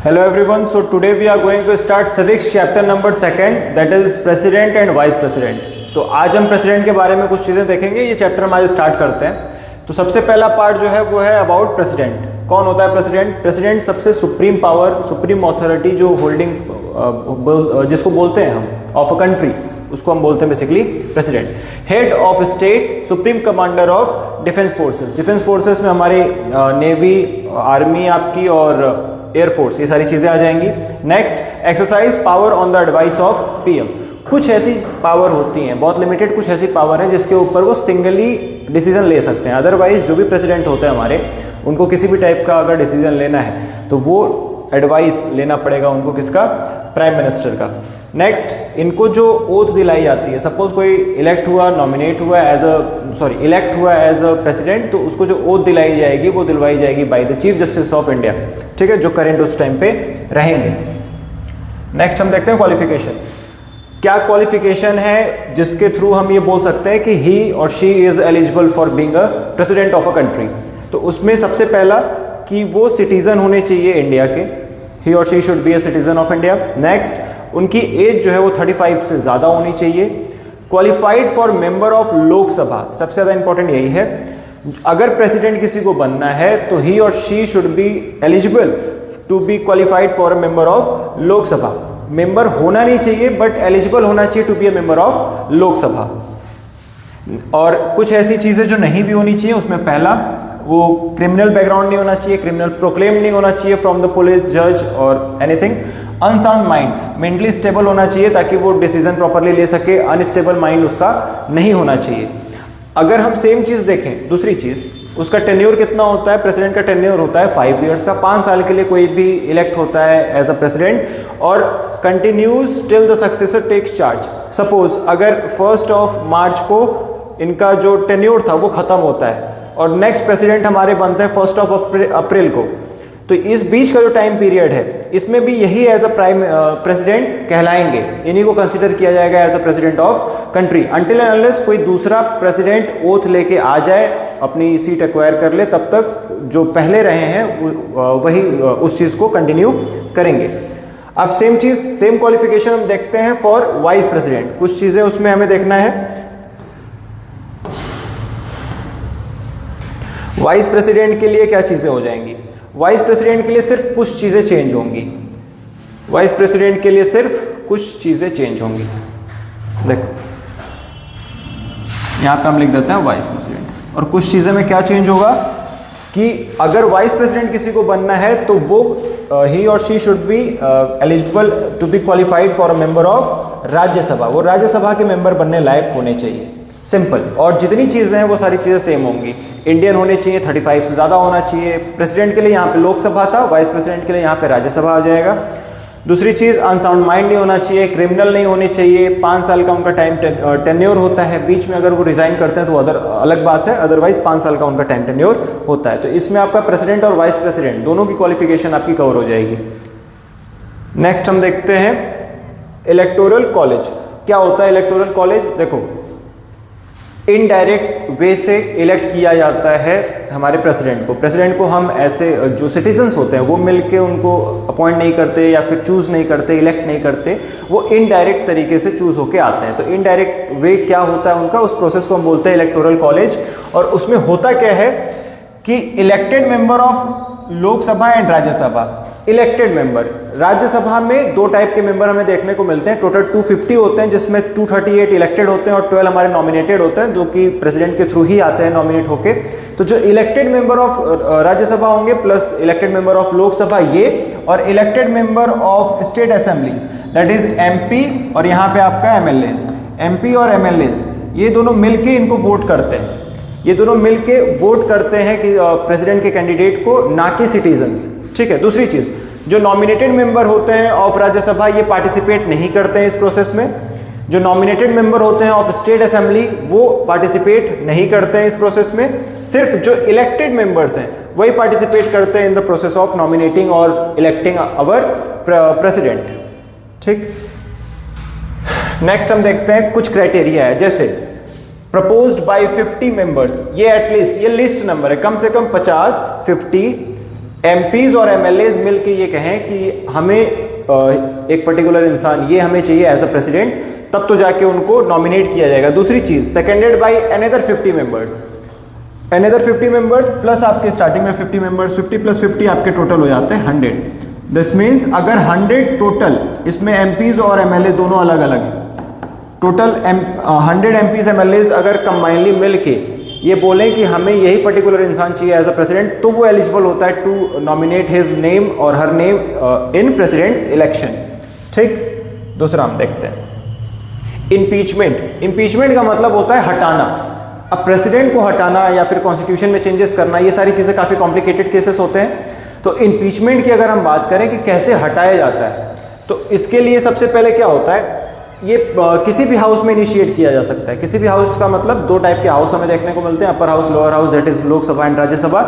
Hello everyone, so today we are going to start civics chapter number 2nd, that is president and vice president। तो आज हम president के बारे में कुछ चीज़ें देखेंगे। ये चैप्टर हम आज स्टार्ट करते हैं। तो सबसे पहला पार्ट जो है वो है अबाउट प्रेसिडेंट। कौन होता है प्रेसिडेंट? प्रेसिडेंट सबसे सुप्रीम पावर, सुप्रीम अथॉरिटी जो होल्डिंग जिसको बोलते हैं हम ऑफ अ कंट्री, उसको हम बोलते हैं basically president. Head of state, supreme commander of defence forces. Defence forces में हमारे नेवी, आर्मी आपकी और एयरफोर्स, ये सारी चीजें आ जाएंगी। Next, exercise power on the advice of PM. कुछ ऐसी पावर होती हैं, बहुत लिमिटेड कुछ ऐसी पावर है जिसके ऊपर वो सिंगली डिसीजन ले सकते हैं। अदरवाइज जो भी प्रेसिडेंट होते हैं हमारे, उनको किसी भी टाइप का अगर डिसीजन लेना है तो वो एडवाइस लेना पड़ेगा उनको, किसका? प्राइम मिनिस्टर का। नेक्स्ट, इनको जो ओथ दिलाई जाती है, सपोज कोई इलेक्ट हुआ, नॉमिनेट हुआ इलेक्ट हुआ एज अ प्रेसिडेंट, तो उसको जो ओथ दिलाई जाएगी वो दिलवाई जाएगी by the chief justice of India, ठीक है, जो करंट उस टाइम पे रहेंगे। नेक्स्ट हम देखते हैं क्वालिफिकेशन। क्या क्वालिफिकेशन है जिसके थ्रू हम ये बोल सकते हैं कि ही और she is eligible for being a president of a country? तो उसमें सबसे पहला कि वो सिटीजन होने चाहिए इंडिया के, ही और she should be a citizen of India. Next, उनकी एज जो है वो 35 से ज्यादा होनी चाहिए। Qualified for member of Lok Sabha, सबसे ज्यादा इंपॉर्टेंट यही है। अगर प्रेसिडेंट किसी को बनना है तो ही और she should be eligible to be qualified for a member of Lok Sabha. Member होना नहीं चाहिए बट एलिजिबल होना चाहिए to be a member of Lok Sabha. और कुछ ऐसी चीजें जो नहीं भी होनी चाहिए, उसमें पहला, वो क्रिमिनल बैकग्राउंड नहीं होना चाहिए, क्रिमिनल प्रोक्लेम नहीं होना चाहिए फ्रॉम द पुलिस, जज और anything. Unsound mind, mentally stable होना चाहिए ताकि वो डिसीजन प्रॉपरली ले सके। अनस्टेबल माइंड उसका नहीं होना चाहिए। अगर हम सेम चीज देखें, दूसरी चीज, उसका टेन्योर कितना होता है? प्रेसिडेंट का टेन्योर होता है 5 इयर्स का। 5 साल के लिए कोई भी इलेक्ट होता है एज अ प्रेसिडेंट और continues till the successor takes charge. Suppose अगर 1 मार्च को इनका जो टेन्योर था वो खत्म होता है और नेक्स्ट प्रेसिडेंट हमारे बनते हैं 1 अप्रैल को, तो इस बीच का जो टाइम पीरियड है इसमें भी यही एज अ प्राइम प्रेसिडेंट कहलाएंगे। इन्हीं को कंसीडर किया जाएगा as a president of country until and unless कोई दूसरा प्रेसिडेंट ओथ लेके आ जाए, अपनी सीट एक्वायर कर ले, तब तक जो पहले रहे हैं वही उस चीज को कंटिन्यू करेंगे। अब सेम चीज, सेम क्वालिफिकेशन हम देखते हैं फॉर वाइस प्रेसिडेंट। कुछ चीजें उसमें हमें देखना है। वाइस प्रेसिडेंट के लिए क्या चीजें हो जाएंगी? वाइस प्रेसिडेंट के लिए सिर्फ कुछ चीजें चेंज होंगी। वाइस प्रेसिडेंट के लिए सिर्फ कुछ चीजें चेंज होंगी। देखो यहां पे हम लिख देते हैं वाइस प्रेसिडेंट, और कुछ चीजें में क्या चेंज होगा कि अगर वाइस प्रेसिडेंट किसी को बनना है तो वो ही और she should be eligible to be qualified for a member of Rajya Sabha. वो राज्यसभा के मेंबर बनने लायक होने चाहिए, सिंपल। और जितनी चीजें हैं वो सारी चीजें सेम होंगी। इंडियन होने चाहिए, 35 से ज्यादा होना चाहिए। प्रेसिडेंट के लिए यहाँ पे लोकसभा था, वाइस प्रेसिडेंट के लिए यहाँ पे राज्यसभा आ जाएगा। दूसरी चीज, अनसाउंड माइंड नहीं होना चाहिए, क्रिमिनल नहीं होने चाहिए। 5 साल का उनका टाइम टेन्योर होता है, बीच में अगर वो रिजाइन करते हैं तो अलग बात है, अदरवाइज 5 साल का उनका टाइम टेन्योर होता है। तो इसमें आपका प्रेसिडेंट और वाइस प्रेसिडेंट दोनों की क्वालिफिकेशन आपकी कवर हो जाएगी। नेक्स्ट हम देखते हैं इलेक्टोरल कॉलेज। क्या होता है इलेक्टोरल कॉलेज? देखो, इनडायरेक्ट वे से इलेक्ट किया जाता है हमारे प्रेसिडेंट को। प्रेसिडेंट को हम ऐसे जो सिटीजन्स होते हैं वो मिलके उनको अपॉइंट नहीं करते या फिर चूज नहीं करते, इलेक्ट नहीं करते, वो इनडायरेक्ट तरीके से चूज होके आते हैं। तो इनडायरेक्ट वे क्या होता है उनका, उस प्रोसेस को हम बोलते हैं इलेक्टोरल कॉलेज। और उसमें होता क्या है कि elected member of Lok Sabha and Rajya Sabha. Elected member, Rajya Sabha में 2 टाइप के मेंबर हमें देखने को मिलते हैं। टोटल 250 होते हैं, जिसमें 238 इलेक्टेड होते हैं और 12 हमारे नॉमिनेटेड होते हैं, जो कि प्रेसिडेंट के थ्रू ही आते हैं नॉमिनेट होके। तो जो इलेक्टेड मेंबर ऑफ राज्यसभा होंगे plus elected member of Lok Sabha ये, और elected member of state assemblies that is MP, और यहाँ पे आपका एमएलएज। एमपी और एमएलएज ये दोनों मिलके इनको वोट करते हैं। ये दोनों मिलके वोट करते हैं कि प्रेसिडेंट के कैंडिडेट को, ना कि सिटीजन्स, ठीक है। दूसरी चीज, जो नॉमिनेटेड मेंबर होते हैं ऑफ राज्यसभा ये पार्टिसिपेट नहीं करते हैं इस प्रोसेस में। जो नॉमिनेटेड मेंबर होते हैं ऑफ स्टेट असेंबली वो पार्टिसिपेट नहीं करते हैं इस प्रोसेस में। सिर्फ जो इलेक्टेड मेंबर्स हैं वही पार्टिसिपेट करते हैं in the process of nominating और इलेक्टिंग अवर प्रेसिडेंट, ठीक। नेक्स्ट हम देखते हैं कुछ क्राइटेरिया है, जैसे प्रपोज्ड बाय 50 मेंबर्स। ये एटलीस्ट, ये लिस्ट नंबर है, कम से कम 50, 50 एमपीज और एमएलएज मिलके ये कहें कि हमें एक पर्टिकुलर इंसान ये हमें चाहिए एज अ प्रेसिडेंट, तब तो जाके उनको नॉमिनेट किया जाएगा। दूसरी चीज, seconded by another 50 members, another 50 members plus आपके स्टार्टिंग में 50 मेंबर्स, 50 प्लस 50 आपके टोटल हो जाते हैं 100। दिस मीन्स अगर 100 टोटल, इसमें एमपीज और एमएलए दोनों अलग अलग, टोटल 100 एमपीज एमएलएज अगर कंबाइनली मिलके ये बोलें कि हमें यही पर्टिकुलर इंसान चाहिए एज अ प्रेसिडेंट, तो वो एलिजिबल होता है टू नॉमिनेट हिज नेम और her name in president's election. ठीक, दूसरा हम देखते हैं इम्पीचमेंट। इम्पीचमेंट का मतलब होता है हटाना। अब प्रेसिडेंट को हटाना या फिर कॉन्स्टिट्यूशन में चेंजेस करना, ये सारी चीजें काफी कॉम्प्लिकेटेड केसेस होते हैं। तो इम्पीचमेंट की अगर हम बात करें कि कैसे हटाया जाता है, तो इसके लिए सबसे पहले क्या होता है, ये किसी भी हाउस में इनिशिएट किया जा सकता है। किसी भी हाउस का मतलब दो टाइप के हाउस हमें देखने को मिलते हैं, upper house, lower house, that is Lok Sabha and Rajya Sabha.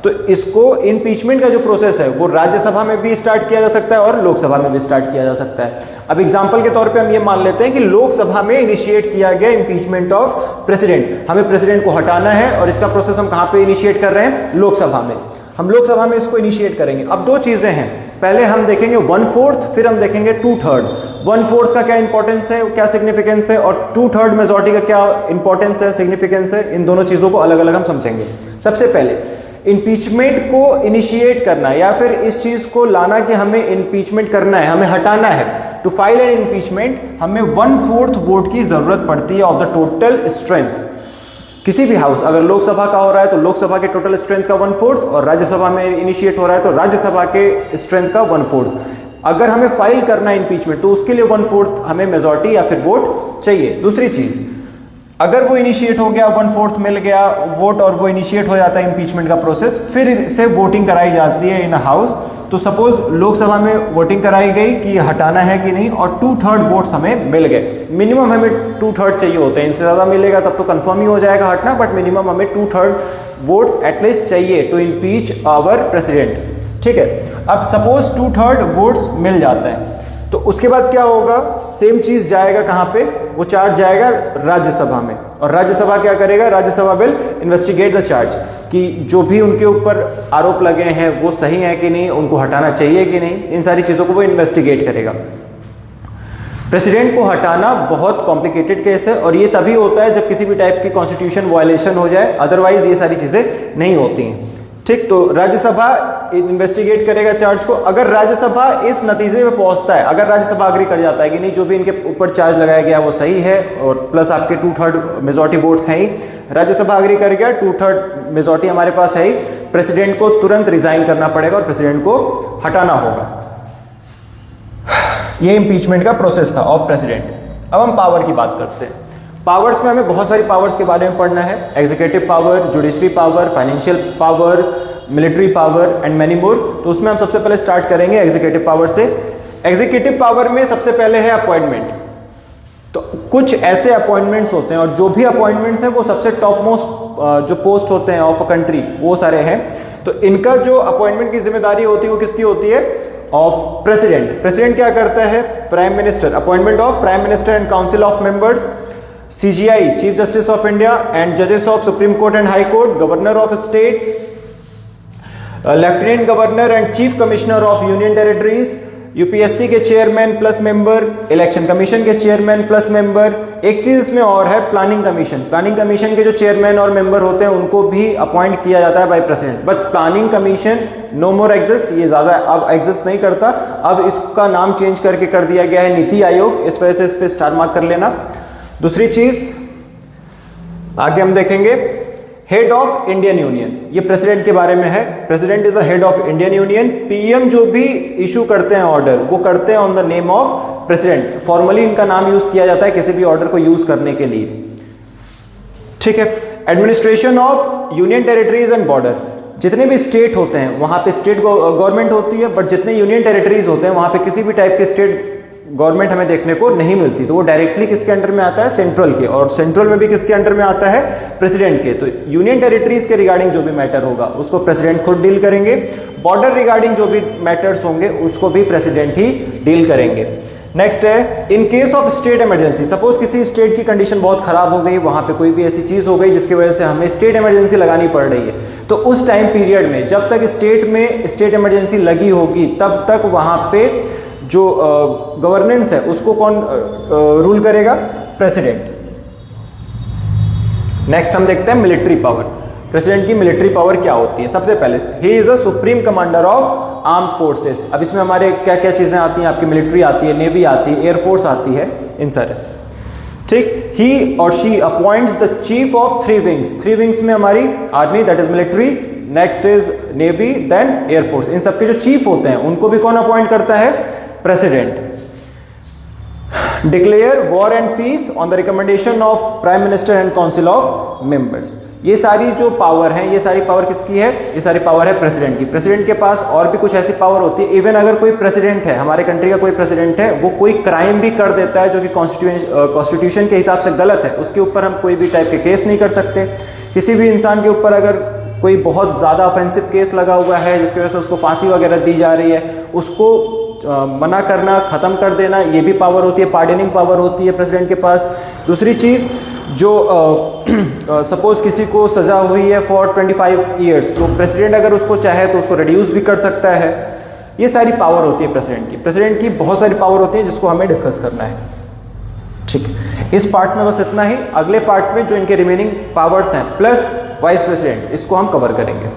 तो इसको इम्पीचमेंट का जो प्रोसेस है वो राज्यसभा में भी स्टार्ट किया जा सकता है और लोकसभा में भी स्टार्ट किया जा सकता है। अब एग्जांपल के तौर पे हम ये मान लेते हैं कि लोकसभा में इनिशिएट किया गया इम्पीचमेंट ऑफ प्रेसिडेंट, हमें प्रेसिडेंट को हटाना है और इसका प्रोसेस हम कहां पे इनिशिएट कर रहे हैं, लोकसभा में। हम लोकसभा में इसको इनिशिएट करेंगे। अब दो चीजें हैं, पहले हम देखेंगे 1/4, फिर हम देखेंगे 2/3। 1/4 का क्या इंपॉर्टेंस है, क्या सिग्निफिकेंस है, और 2/3 मेजॉरिटी का क्या इंपॉर्टेंस है, सिग्निफिकेंस है, इन दोनों चीजों को अलग अलग हम समझेंगे। सबसे पहले इंपीचमेंट को इनिशिएट करना या फिर इस चीज को लाना कि हमें इंपीचमेंट करना है, हमें हटाना है, टू फाइल एन इंपीचमेंट हमें 1/4 वोट की जरूरत पड़ती है ऑफ द टोटल स्ट्रेंथ। किसी भी हाउस, अगर लोकसभा का हो रहा है तो लोकसभा के टोटल स्ट्रेंथ का 1/4, और राज्यसभा में इनिशिएट हो रहा है तो राज्यसभा के स्ट्रेंथ का 1/4। अगर हमें फाइल करना है इंपीचमेंट तो उसके लिए 1/4 हमें मेजॉरिटी या फिर वोट चाहिए। दूसरी चीज, अगर वो इनिशिएट हो गया, 1/4 मिल गया वोट और वो इनिशिएट हो जाता है इंपीचमेंट का प्रोसेस, फिर से वोटिंग कराई जाती है इन हाउस। तो सपोज लोकसभा में वोटिंग कराई गई कि हटाना है कि नहीं, और 2/3 वोट्स हमें मिल गए। मिनिमम हमें 2/3 चाहिए होते हैं, इनसे ज्यादा मिलेगा तब तो कंफर्म ही हो जाएगा हटना, बट मिनिमम हमें 2/3 वोट्स एटलीस्ट चाहिए टू इम्पीच आवर प्रेसिडेंट। ठीक है, अब सपोज 2/3 वोट्स मिल जाते हैं तो उसके बाद क्या होगा, सेम चीज जाएगा कहां पे, वो चार्ज जाएगा राज्यसभा में, और राज्यसभा क्या करेगा, Rajya Sabha will investigate the charge कि जो भी उनके ऊपर आरोप लगे हैं वो सही है कि नहीं, उनको हटाना चाहिए कि नहीं, इन सारी चीजों को वो इन्वेस्टिगेट करेगा। प्रेसिडेंट को हटाना बहुत कॉम्प्लिकेटेड केस है, और ये तभी होता है जब किसी भी टाइप की कॉन्स्टिट्यूशन वायलेशन हो जाए, अदरवाइज ये सारी चीजें नहीं होती हैं। ठीक, तो राज्यसभा इन्वेस्टिगेट करेगा चार्ज को। अगर राज्यसभा इस नतीजे में पहुंचता है, अगर राज्यसभा अग्री कर जाता है कि नहीं जो भी इनके ऊपर चार्ज लगाया गया वो सही है, और प्लस आपके 2/3 मेजॉरिटी वोट्स हैं ही, राज्यसभा अग्री कर गया, 2/3 मेजॉरिटी हमारे पास है ही, प्रेसिडेंट को तुरंत रिजाइन करना पड़ेगा और प्रेसिडेंट को हटाना होगा। ये इंपीचमेंट का प्रोसेस था ऑफ प्रेसिडेंट। अब हम पावर की बात करते हैं। पावर्स में हमें बहुत सारी पावर्स के बारे में पढ़ना है, executive power, judiciary power, financial power, military power and many more. तो उसमें हम सबसे पहले स्टार्ट करेंगे एग्जीक्यूटिव पावर से। एग्जीक्यूटिव पावर में सबसे पहले है अपॉइंटमेंट। तो कुछ ऐसे अपॉइंटमेंट्स होते हैं, और जो भी अपॉइंटमेंट्स हैं वो सबसे टॉप मोस्ट जो पोस्ट होते हैं ऑफ अ कंट्री वो सारे हैं। तो इनका जो अपॉइंटमेंट की जिम्मेदारी होती है वो किसकी होती है, ऑफ प्रेसिडेंट। प्रेसिडेंट क्या करता है, prime minister, appointment of prime minister and council of members, CGI, Chief Justice of India and Judges of Supreme Court and High Court, Governor of States, Lieutenant Governor and Chief Commissioner of Union Territories, UPSC के chairman plus member, election commission के chairman plus member. एक चीज इसमें और है, planning commission. Planning commission के जो chairman और मेंबर होते हैं उनको भी अपॉइंट किया जाता है by president, but planning commission no more exist, ये ज्यादा अब एग्जिस्ट नहीं करता, अब इसका नाम चेंज करके कर दिया गया है नीति आयोग, इस वजह से इस पे स्टार मार्क कर लेना। दूसरी चीज आगे हम देखेंगे, हेड ऑफ इंडियन यूनियन, ये प्रेसिडेंट के बारे में है। President is the head of Indian union. PM जो भी इशू करते हैं ऑर्डर वो करते हैं on the name of president. Formally इनका नाम यूज किया जाता है किसी भी ऑर्डर को यूज करने के लिए। ठीक है, administration of union territories and border, जितने भी स्टेट होते हैं वहां पे स्टेट गवर्नमेंट होती है, बट जितने यूनियन टेरिटरीज होते हैं वहां पे किसी भी टाइप के स्टेट गवर्नमेंट हमें देखने को नहीं मिलती, तो वो डायरेक्टली किसके अंडर में आता है, सेंट्रल के, और सेंट्रल में भी किसके अंडर में आता है, प्रेसिडेंट के। तो यूनियन टेरिटरीज के रिगार्डिंग जो भी मैटर होगा उसको प्रेसिडेंट खुद डील करेंगे। बॉर्डर रिगार्डिंग जो भी मैटर्स होंगे उसको भी प्रेसिडेंट ही डील करेंगे। नेक्स्ट है in case of state emergency, suppose किसी स्टेट की कंडीशन बहुत खराब हो गई, वहां पे कोई भी ऐसी चीज हो गई जिसकी वजह से हमें स्टेट इमरजेंसी लगानी पड़ रही है, तो उस टाइम पीरियड में जब तक स्टेट में स्टेट इमरजेंसी लगी होगी तब तक वहां पे जो गवर्नेंस है उसको कौन रूल करेगा? प्रेसिडेंट। नेक्स्ट हम देखते हैं मिलिट्री पावर। प्रेसिडेंट की मिलिट्री पावर क्या होती है? सबसे पहले he is a supreme commander of armed forces. अब इसमें हमारे क्या क्या चीजें आती हैं? आपकी मिलिट्री आती है, नेवी आती है, एयरफोर्स आती है, इन सारे, ठीक। ही और she appoints the chief of 3 wings. 3 wings में हमारी army, that is military, next is navy, then air force. इन सबके जो चीफ होते हैं उनको भी कौन अपॉइंट करता है? President. Declare war and peace on the recommendation of prime minister and council of members. ये सारी जो पावर है, ये सारी पावर किसकी है? ये सारी पावर है प्रेसिडेंट की। प्रेसिडेंट के पास और भी कुछ ऐसी पावर होती है, इवन अगर कोई प्रेसिडेंट है, हमारे कंट्री का कोई प्रेसिडेंट है, वो कोई क्राइम भी कर देता है जो कि कॉन्स्टिट्यूशन के हिसाब से गलत है, उसके ऊपर हम कोई भी टाइप के केस नहीं कर सकते। किसी भी इंसान के ऊपर अगर कोई बहुत ज़्यादा ऑफेंसिव केस लगा हुआ है जिसकी वजह से उसको फांसी वगैरह दी जा रही है, उसको मना करना, ख़त्म कर देना, ये भी पावर होती है, पार्डनिंग पावर होती है प्रेसिडेंट के पास। दूसरी चीज़, जो सपोज किसी को सज़ा हुई है फॉर 25 ईयर्स, तो प्रेसिडेंट अगर उसको चाहे तो उसको रिड्यूस भी कर सकता है। ये सारी पावर होती है प्रेसिडेंट की। प्रेसिडेंट की बहुत सारी पावर होती है जिसको हमें डिस्कस करना है, ठीक। इस पार्ट में बस इतना ही। अगले पार्ट में जो इनके रिमेनिंग पावर्स हैं प्लस वाइस प्रेसिडेंट, इसको हम कवर करेंगे।